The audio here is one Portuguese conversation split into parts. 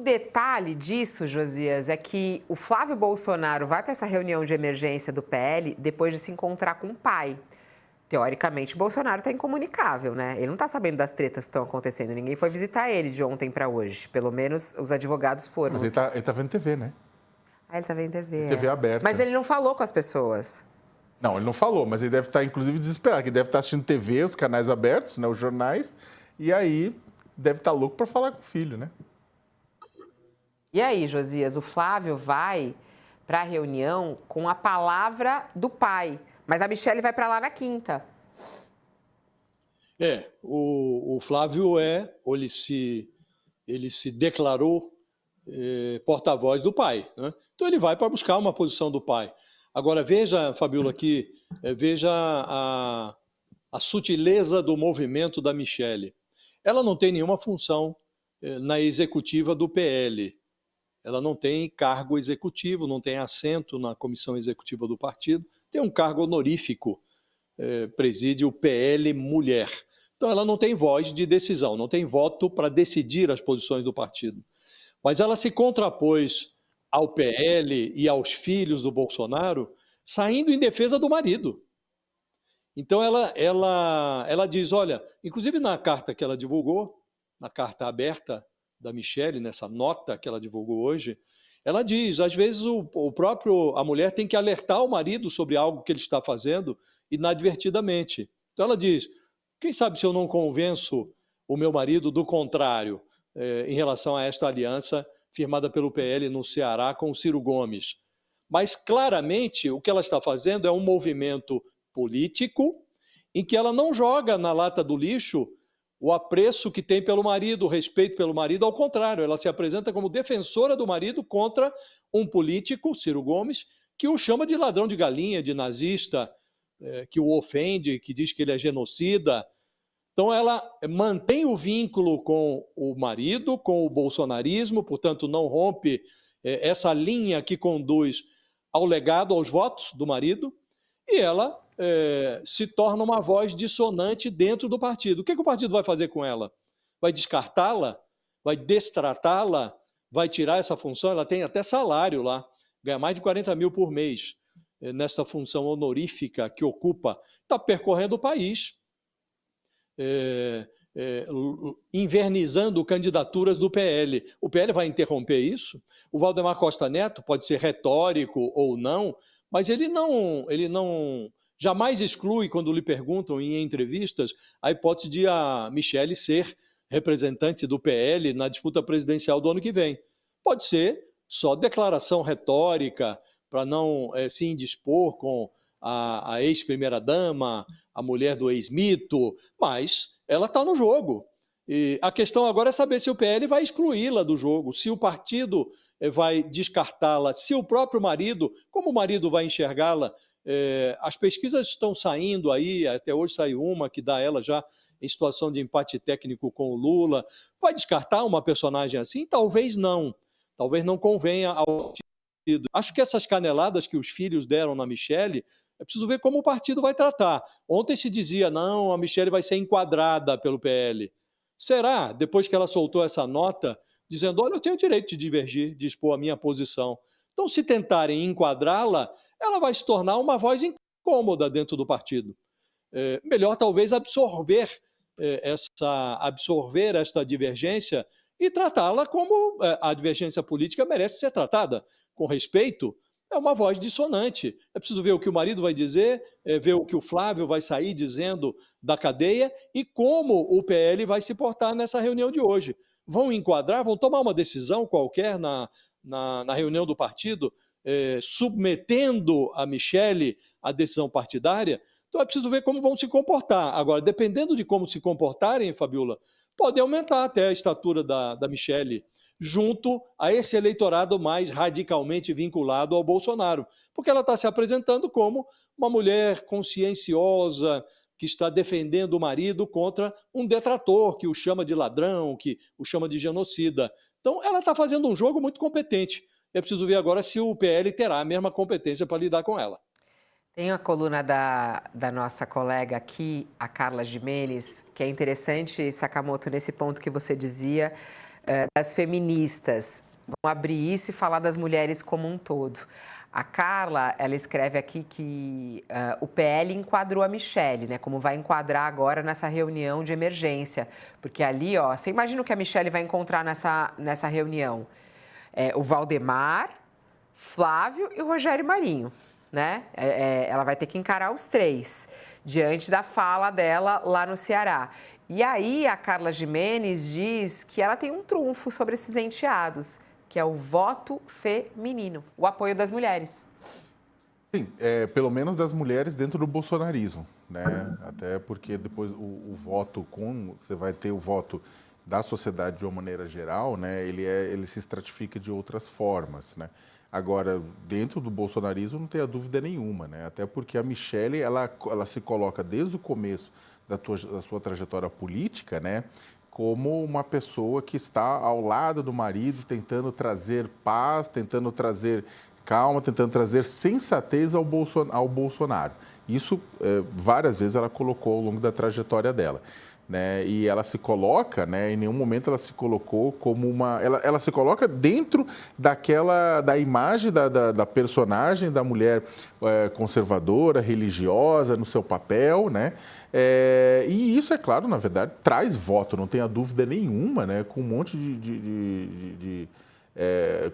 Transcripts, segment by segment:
detalhe disso, Josias, é que o Flávio Bolsonaro vai para essa reunião de emergência do PL depois de se encontrar com o pai. Teoricamente, Bolsonaro está incomunicável, né? Ele não está sabendo das tretas que estão acontecendo. Ninguém foi visitar ele de ontem para hoje. Pelo menos os advogados foram. Mas ele tá vendo TV, né? Ah, ele está vendo TV. TV aberta. Mas ele não falou com as pessoas. Não, ele não falou, mas ele deve estar, inclusive, desesperado, que ele deve estar assistindo TV, os canais abertos, né, os jornais, e aí deve estar louco para falar com o filho, né? E aí, Josias, o Flávio vai para a reunião com a palavra do pai, mas a Michelle vai para lá na quinta. O Flávio ele se declarou porta-voz do pai, né? Então ele vai para buscar uma posição do pai. Agora veja, Fabiola, aqui, veja a sutileza do movimento da Michelle. Ela não tem nenhuma função na executiva do PL. Ela não tem cargo executivo, não tem assento na comissão executiva do partido, tem um cargo honorífico, preside o PL Mulher. Então ela não tem voz de decisão, não tem voto para decidir as posições do partido. Mas ela se contrapôs ao PL e aos filhos do Bolsonaro, saindo em defesa do marido. Então ela diz, olha, inclusive na carta que ela divulgou, na carta aberta da Michelle, nessa nota que ela divulgou hoje, ela diz, às vezes a mulher tem que alertar o marido sobre algo que ele está fazendo inadvertidamente. Então ela diz, quem sabe se eu não convenço o meu marido do contrário em relação a esta aliança firmada pelo PL no Ceará com o Ciro Gomes. Mas claramente o que ela está fazendo é um movimento político em que ela não joga na lata do lixo o apreço que tem pelo marido, o respeito pelo marido, ao contrário, ela se apresenta como defensora do marido contra um político, Ciro Gomes, que o chama de ladrão de galinha, de nazista, que o ofende, que diz que ele é genocida. Então ela mantém o vínculo com o marido, com o bolsonarismo, portanto não rompe essa linha que conduz ao legado, aos votos do marido, e ela se torna uma voz dissonante dentro do partido. O que o partido vai fazer com ela? Vai descartá-la? Vai destratá-la? Vai tirar essa função? Ela tem até salário lá, ganha mais de 40 mil por mês nessa função honorífica que ocupa. Está percorrendo o país, invernizando candidaturas do PL. O PL vai interromper isso? O Valdemar Costa Neto pode ser retórico ou não, mas ele não jamais exclui, quando lhe perguntam em entrevistas, a hipótese de a Michelle ser representante do PL na disputa presidencial do ano que vem. Pode ser só declaração retórica para não se indispor com a ex-primeira-dama, a mulher do ex-mito, mas ela está no jogo. E a questão agora é saber se o PL vai excluí-la do jogo, se o partido vai descartá-la, se o próprio marido, como o marido vai enxergá-la. As pesquisas estão saindo aí, até hoje saiu uma que dá ela já em situação de empate técnico com o Lula. Vai descartar uma personagem assim? Talvez não convenha ao partido. Acho que essas caneladas que os filhos deram na Michelle, é preciso ver como o partido vai tratar. Ontem se dizia, não, a Michelle vai ser enquadrada pelo PL. Será? Depois que ela soltou essa nota, dizendo, olha, eu tenho o direito de divergir, de expor a minha posição. Então, se tentarem enquadrá-la, ela vai se tornar uma voz incômoda dentro do partido. Melhor, talvez, absorver esta divergência e tratá-la como a divergência política merece ser tratada, com respeito. É uma voz dissonante. É preciso ver o que o marido vai dizer, ver o que o Flávio vai sair dizendo da cadeia e como o PL vai se portar nessa reunião de hoje. Vão enquadrar, vão tomar uma decisão qualquer na reunião do partido, submetendo a Michelle à decisão partidária. Então é preciso ver como vão se comportar. Agora, dependendo de como se comportarem, Fabiola, pode aumentar até a estatura da Michelle junto a esse eleitorado mais radicalmente vinculado ao Bolsonaro, porque ela está se apresentando como uma mulher conscienciosa, que está defendendo o marido contra um detrator que o chama de ladrão, que o chama de genocida. Então, ela está fazendo um jogo muito competente. É preciso ver agora se o PL terá a mesma competência para lidar com ela. Tem a coluna da nossa colega aqui, a Carla Gimenez, que é interessante, Sakamoto, nesse ponto que você dizia, das feministas. Vamos abrir isso e falar das mulheres como um todo. A Carla, ela escreve aqui que o PL enquadrou a Michelle, né? Como vai enquadrar agora nessa reunião de emergência. Porque ali, ó, você imagina o que a Michelle vai encontrar nessa reunião? O Valdemar, Flávio e o Rogério Marinho, né? Ela vai ter que encarar os três, diante da fala dela lá no Ceará. E aí a Carla Gimenez diz que ela tem um trunfo sobre esses enteados, que é o voto feminino, o apoio das mulheres. Sim, pelo menos das mulheres dentro do bolsonarismo, né? Até porque depois o voto você vai ter o voto da sociedade de uma maneira geral, né? Ele se estratifica de outras formas, né? Agora, dentro do bolsonarismo não tem dúvida nenhuma, né? Até porque a Michelle, ela se coloca desde o começo da sua trajetória política, né? Como uma pessoa que está ao lado do marido, tentando trazer paz, tentando trazer calma, tentando trazer sensatez ao Bolsonaro. Isso, várias vezes, ela colocou ao longo da trajetória dela. Né? E ela se coloca, né? Em nenhum momento ela se colocou como uma... Ela se coloca dentro da imagem da personagem, da mulher conservadora, religiosa, no seu papel, né? E isso, é claro, na verdade, traz voto, não tenha dúvida nenhuma, né? Com um monte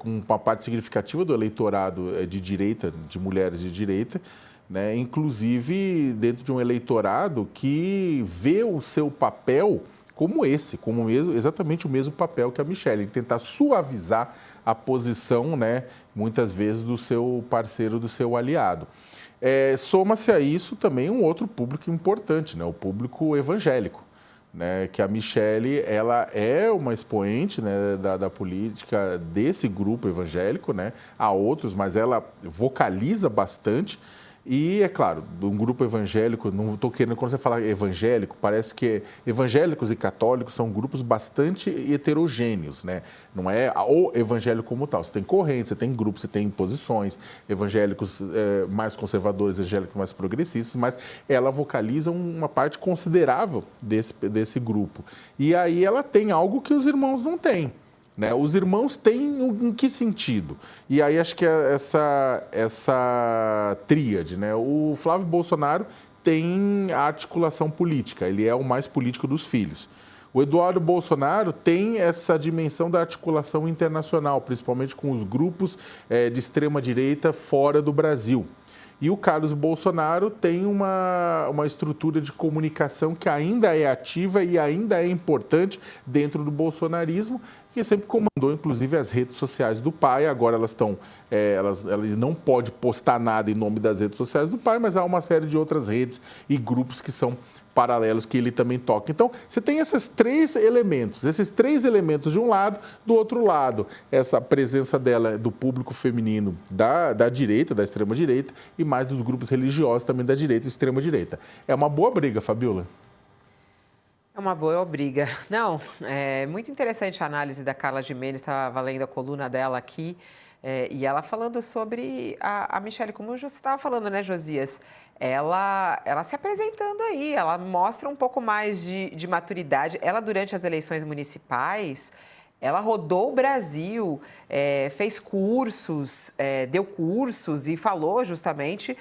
com uma parte significativa do eleitorado de direita, de mulheres de direita, né? Inclusive dentro de um eleitorado que vê o seu papel como exatamente o mesmo papel que a Michelle, de tentar suavizar a posição, né, muitas vezes, do seu parceiro, do seu aliado. Soma-se a isso também um outro público importante, né, o público evangélico, né, que a Michelle, ela é uma expoente, né, da política desse grupo evangélico, né, há outros, mas ela vocaliza bastante. E, é claro, um grupo evangélico, não estou querendo, quando você fala evangélico, parece que evangélicos e católicos são grupos bastante heterogêneos, né? Não é o evangélico como tal. Você tem correntes, você tem grupos, você tem posições, evangélicos mais conservadores, evangélicos mais progressistas, mas ela vocaliza uma parte considerável desse grupo. E aí ela tem algo que os irmãos não têm. Né? Os irmãos têm em que sentido? E aí acho que é essa tríade, né? O Flávio Bolsonaro tem a articulação política, ele é o mais político dos filhos. O Eduardo Bolsonaro tem essa dimensão da articulação internacional, principalmente com os grupos de extrema-direita fora do Brasil. E o Carlos Bolsonaro tem uma estrutura de comunicação que ainda é ativa e ainda é importante dentro do bolsonarismo, que sempre comandou, inclusive, as redes sociais do pai. Agora elas não podem postar nada em nome das redes sociais do pai, mas há uma série de outras redes e grupos que são paralelos que ele também toca. Então, você tem esses três elementos de um lado, do outro lado, essa presença dela, do público feminino da direita, da extrema-direita, e mais dos grupos religiosos também da direita e extrema-direita. É uma boa briga, Fabiola. É uma boa briga. Não, é muito interessante a análise da Carla Gimenez, estava lendo a coluna dela aqui, e ela falando sobre a Michelle, como você estava falando, né, Josias? Ela se apresentando aí, ela mostra um pouco mais de maturidade. Ela, durante as eleições municipais, ela rodou o Brasil, fez cursos, deu cursos e falou justamente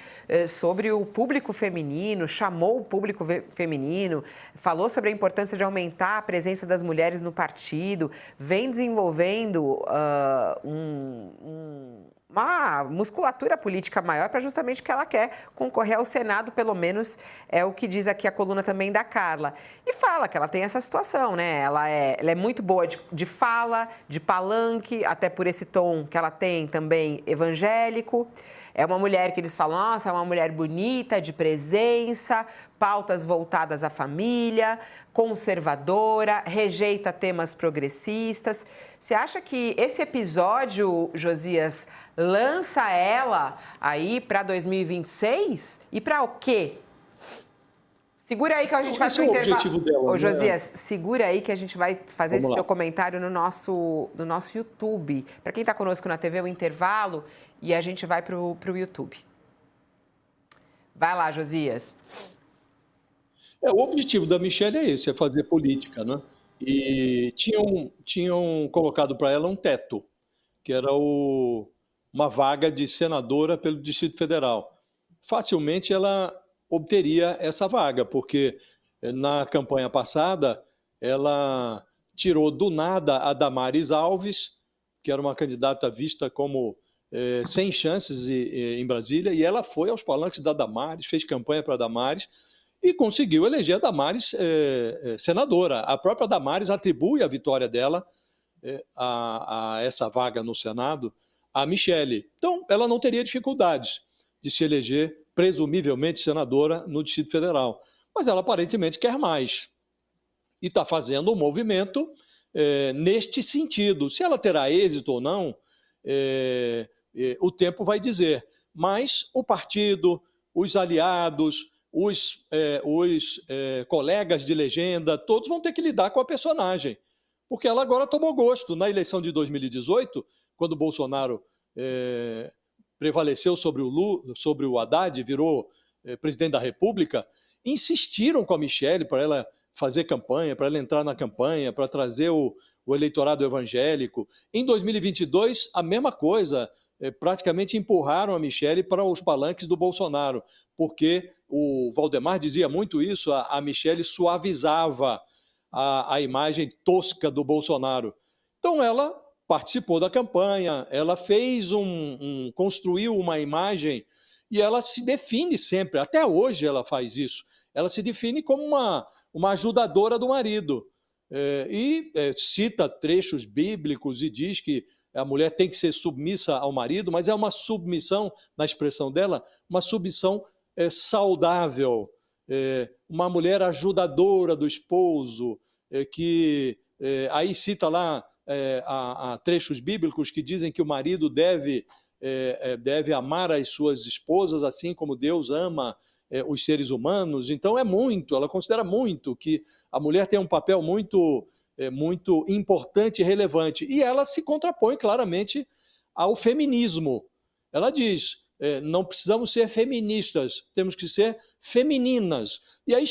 sobre o público feminino, chamou o público feminino, falou sobre a importância de aumentar a presença das mulheres no partido, vem desenvolvendo uma musculatura política maior para justamente que ela quer concorrer ao Senado, pelo menos é o que diz aqui a coluna também da Carla. E fala que ela tem essa situação, né? Ela é muito boa de fala, de palanque, até por esse tom que ela tem também evangélico. É uma mulher que eles falam, nossa, é uma mulher bonita, de presença, pautas voltadas à família, conservadora, rejeita temas progressistas. Você acha que esse episódio, Josias, lança ela aí para 2026? E para o quê? Segura aí que a gente vai para o intervalo. Objetivo dela, Ô, né? Josias, segura aí que a gente vai fazer esse teu comentário no nosso YouTube. Para quem está conosco na TV, o intervalo, e a gente vai para o YouTube. Vai lá, Josias. O objetivo da Michelle é esse, é fazer política, né? e tinham colocado para ela um teto, que era uma vaga de senadora pelo Distrito Federal. Facilmente ela obteria essa vaga, porque na campanha passada ela tirou do nada a Damares Alves, que era uma candidata vista como sem chances em Brasília, e ela foi aos palanques da Damares, fez campanha para a Damares e conseguiu eleger a Damares senadora. A própria Damares atribui a vitória dela a essa vaga no Senado a Michele. Então, ela não teria dificuldades de se eleger, presumivelmente, senadora no Distrito Federal. Mas ela aparentemente quer mais. E está fazendo um movimento neste sentido. Se ela terá êxito ou não, o tempo vai dizer. Mas o partido, os aliados, os colegas de legenda, todos vão ter que lidar com a personagem. Porque ela agora tomou gosto. Na eleição de 2018, quando o Bolsonaro prevaleceu sobre o Haddad, virou presidente da República, insistiram com a Michele para ela fazer campanha, para ela entrar na campanha, para trazer o eleitorado evangélico. Em 2022, a mesma coisa, praticamente empurraram a Michele para os palanques do Bolsonaro, porque o Valdemar dizia muito isso, a Michele suavizava a imagem tosca do Bolsonaro. Então ela participou da campanha, ela fez construiu uma imagem e ela se define sempre, até hoje ela faz isso, ela se define como uma ajudadora do marido. Cita trechos bíblicos e diz que a mulher tem que ser submissa ao marido, mas é uma submissão, na expressão dela, uma submissão saudável, uma mulher ajudadora do esposo, que aí cita lá há trechos bíblicos que dizem que o marido deve amar as suas esposas assim como Deus ama os seres humanos. Então ela considera muito que a mulher tem um papel muito importante e relevante. E ela se contrapõe claramente ao feminismo. Ela diz, não precisamos ser feministas, temos que ser femininas. E aí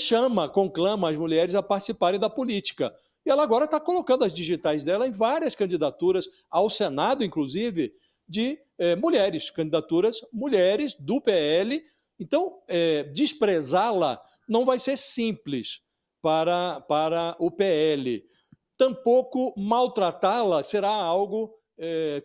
conclama as mulheres a participarem da política. E ela agora está colocando as digitais dela em várias candidaturas, ao Senado, inclusive, de candidaturas mulheres do PL. Então, desprezá-la não vai ser simples para o PL. Tampouco maltratá-la será algo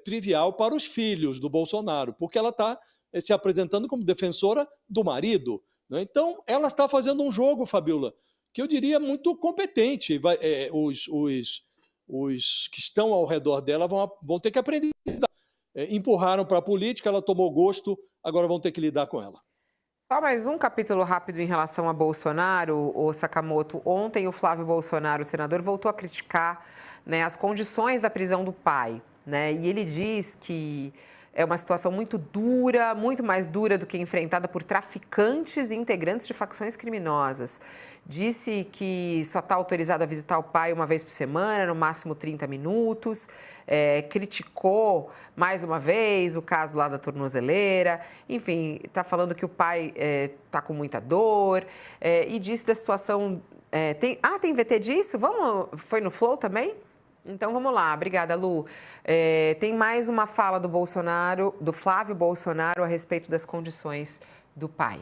trivial para os filhos do Bolsonaro, porque ela está se apresentando como defensora do marido. Né? Então, ela está fazendo um jogo, Fabiola, que eu diria muito competente. Os que estão ao redor dela vão ter que aprender. Empurraram para a política, ela tomou gosto, agora vão ter que lidar com ela. Só mais um capítulo rápido em relação a Bolsonaro, o Sakamoto. Ontem o Flávio Bolsonaro, o senador, voltou a criticar, né, as condições da prisão do pai, né? E ele diz que é uma situação muito dura, muito mais dura do que enfrentada por traficantes e integrantes de facções criminosas. Disse que só está autorizado a visitar o pai uma vez por semana, no máximo 30 minutos. Criticou, mais uma vez, o caso lá da tornozeleira. Enfim, está falando que o pai está com muita dor. E disse da situação... tem VT disso? Foi no Flow também? Então, vamos lá. Obrigada, Lu. Tem mais uma fala do Flávio Bolsonaro a respeito das condições do pai.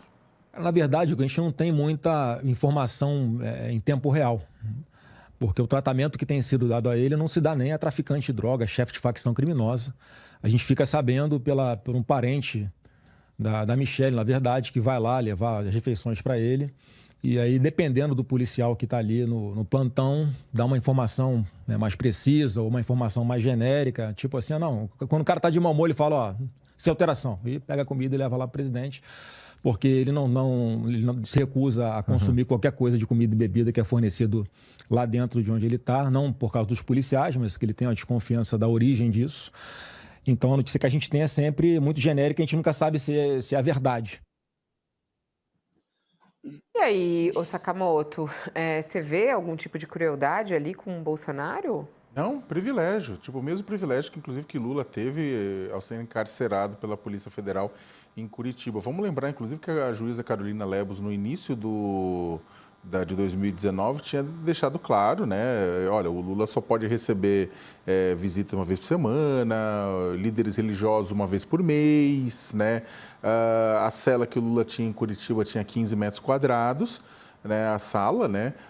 Na verdade, a gente não tem muita informação em tempo real, porque o tratamento que tem sido dado a ele não se dá nem a traficante de droga, chefe de facção criminosa. A gente fica sabendo por um parente da Michele, na verdade, que vai lá levar as refeições para ele. E aí, dependendo do policial que está ali no plantão, dá uma informação mais precisa ou uma informação mais genérica, tipo assim, quando o cara está de mau humor, ele fala, sem alteração, e pega a comida e leva lá para o presidente, porque ele não se recusa a consumir qualquer coisa de comida e bebida que é fornecido lá dentro de onde ele está, não por causa dos policiais, mas que ele tem uma desconfiança da origem disso. Então, a notícia que a gente tem é sempre muito genérica, a gente nunca sabe se é verdade. E aí, Sakamoto, você vê algum tipo de crueldade ali com o Bolsonaro? Não, privilégio. Tipo, o mesmo privilégio que, inclusive, que Lula teve ao ser encarcerado pela Polícia Federal em Curitiba. Vamos lembrar, inclusive, que a juíza Carolina Lebos, no início do de 2019 tinha deixado claro, né? Olha, o Lula só pode receber visita uma vez por semana, líderes religiosos uma vez por mês, né? A cela que o Lula tinha em Curitiba tinha 15 metros quadrados, né?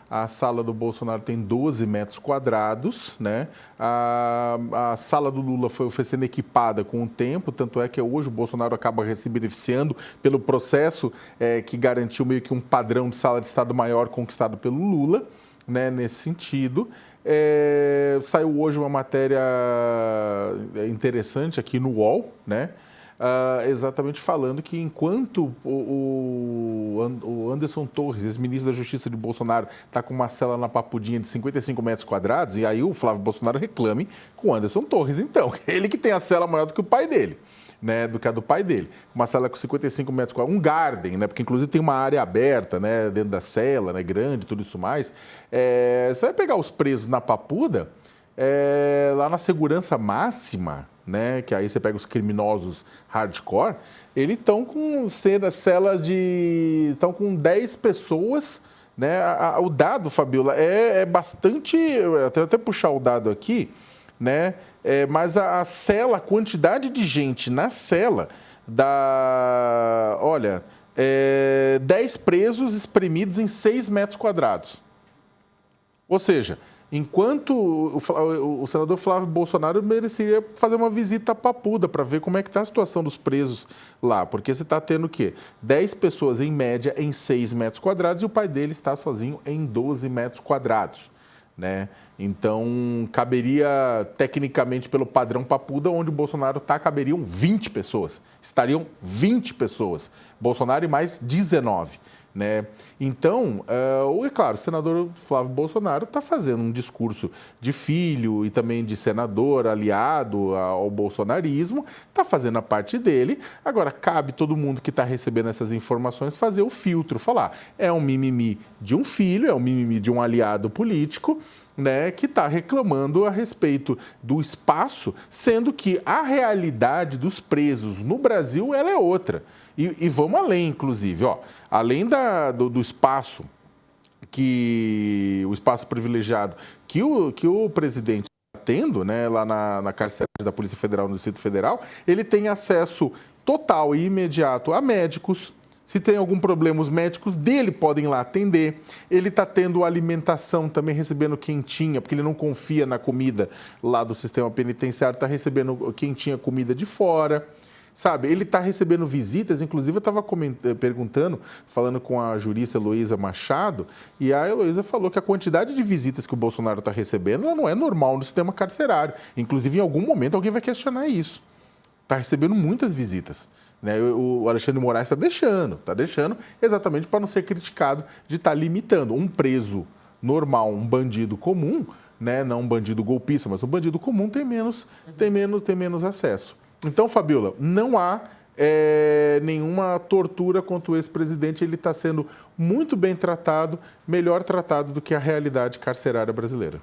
A sala do Bolsonaro tem 12 metros quadrados, né? A sala do Lula foi sendo equipada com o tempo, tanto é que hoje o Bolsonaro acaba se beneficiando pelo processo que garantiu meio que um padrão de sala de Estado maior conquistado pelo Lula, né? Nesse sentido. Saiu hoje uma matéria interessante aqui no UOL, né? Exatamente falando que enquanto o Anderson Torres, ex-ministro da Justiça de Bolsonaro, está com uma cela na Papudinha de 55 metros quadrados, e aí o Flávio Bolsonaro reclame com o Anderson Torres, então. Ele que tem a cela maior do que o pai dele, né, do que a do pai dele. Uma cela com 55 metros quadrados, um garden, né, porque inclusive tem uma área aberta, né, dentro da cela, né, grande, tudo isso mais. Você vai pegar os presos na Papuda, lá na segurança máxima, né, que aí você pega os criminosos hardcore, eles estão com celas estão com 10 pessoas, né? O dado, Fabiola, é bastante... Até puxar o dado aqui, né? Mas a cela, a quantidade de gente na cela olha, 10 presos espremidos em 6 metros quadrados. Ou seja, enquanto o senador Flávio Bolsonaro mereceria fazer uma visita à Papuda para ver como é que está a situação dos presos lá, porque você está tendo o quê? 10 pessoas, em média, em 6 metros quadrados e o pai dele está sozinho em 12 metros quadrados, né? Então, caberia, tecnicamente, pelo padrão Papuda, onde o Bolsonaro está, caberiam 20 pessoas. Estariam 20 pessoas. Bolsonaro e mais 19. Né? Então, é claro, o senador Flávio Bolsonaro está fazendo um discurso de filho e também de senador aliado ao bolsonarismo, está fazendo a parte dele. Agora, cabe todo mundo que está recebendo essas informações fazer o filtro, falar, é um mimimi de um filho, é um mimimi de um aliado político, né, que está reclamando a respeito do espaço, sendo que a realidade dos presos no Brasil ela é outra. E vamos além, inclusive, além do espaço o espaço privilegiado que o presidente está tendo, né, lá na carceragem da Polícia Federal no Distrito Federal, ele tem acesso total e imediato a médicos. Se tem algum problema, os médicos dele podem ir lá atender. Ele está tendo alimentação também, recebendo quentinha, porque ele não confia na comida lá do sistema penitenciário, está recebendo quentinha comida de fora. Sabe, ele está recebendo visitas, inclusive eu estava perguntando, falando com a jurista Heloísa Machado, e a Heloísa falou que a quantidade de visitas que o Bolsonaro está recebendo, ela não é normal no sistema carcerário. Inclusive, em algum momento, alguém vai questionar isso. Está recebendo muitas visitas. Né? O Alexandre de Moraes está deixando exatamente para não ser criticado de estar limitando. Um preso normal, um bandido comum, né? Não um bandido golpista, mas um bandido comum tem menos acesso. Então, Fabiola, não há nenhuma tortura contra o ex-presidente. Ele está sendo muito bem tratado, melhor tratado do que a realidade carcerária brasileira.